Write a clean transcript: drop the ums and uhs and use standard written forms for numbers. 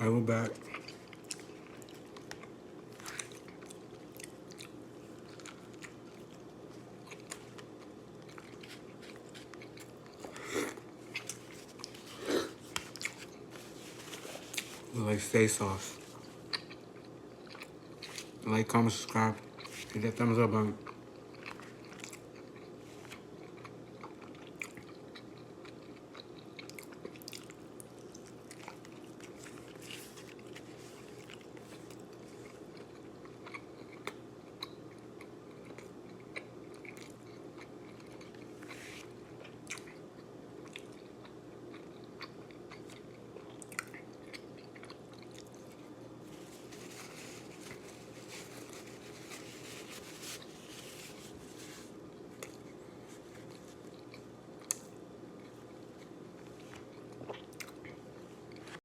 I will back. Like stay sauce. Like, comment, subscribe, hit that thumbs up button.